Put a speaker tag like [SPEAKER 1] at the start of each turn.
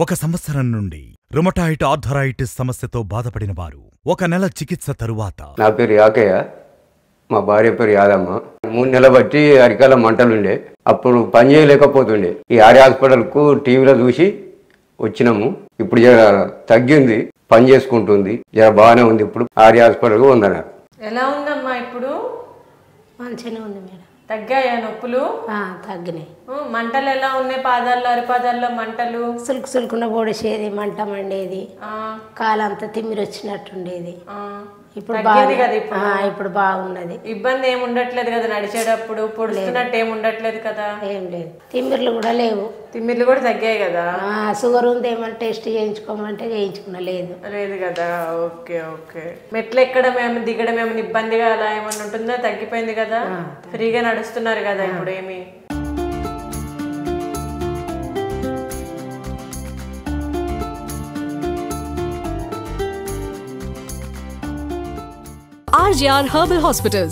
[SPEAKER 1] 1 సంవత్సరం నుండి rheumatoid arthritis సమస్యతో బాధపడిన వారు 1 నెల చికిత్స తరువాత
[SPEAKER 2] నా పేరు యాకయ్య, మా భార్య పేరు యాదమ్మ. 3 నెలల బట్టి అరికాల మంటలుండే, అప్పుడు పని చేయలేకపోతుండే. ఈ ఆర్య హాస్పిటల్కు టీవీలో చూసి వచ్చినాము. ఇప్పుడు జర తగ్గింది, పని చేసుకుంటుంది, జర బాగానే ఉంది. ఇప్పుడు ఆర్య హాస్పిటల్కు ఉందన్నారు.
[SPEAKER 3] ఎలా ఉందమ్మా ఇప్పుడు?
[SPEAKER 4] మంచిగానే ఉంది మేడం.
[SPEAKER 3] తగ్గాయా నొప్పులు?
[SPEAKER 4] తగ్గినాయి.
[SPEAKER 3] మంటలు ఎలా ఉన్నాయి? పాదాల్లో అరిపాదాల్లో మంటలు?
[SPEAKER 4] సులుకున పొడిచేది, మంట మండేది, కాలంతా తిమ్మిరి వచ్చినట్టుండేది. ఇప్పుడు ఇప్పుడు బాగున్నది.
[SPEAKER 3] ఇబ్బంది ఏమి ఉండట్లేదు కదా? నడిచేటప్పుడు పొడుస్తున్నట్టు ఏమి ఉండట్లేదు కదా?
[SPEAKER 4] ఏం లేదు. తిమ్మిర్లు కూడా లేవు.
[SPEAKER 3] తిమ్మిర్లు కూడా తగ్గాయి కదా?
[SPEAKER 4] షుగర్ ఉంది ఏమైనా టెస్ట్ చేయించుకోమంటే చేయించుకున్నా, లేదు
[SPEAKER 3] లేదు కదా? Okay okay. మెట్లు ఎక్కడం ఏమైనా దిగడం ఏమైనా ఇబ్బందిగా అలా ఏమైనా ఉంటుందా? తగ్గిపోయింది కదా? ఫ్రీగా నడుస్తున్నారు కదా ఇప్పుడు? ఏమి
[SPEAKER 5] RJR Herbal Hospitals.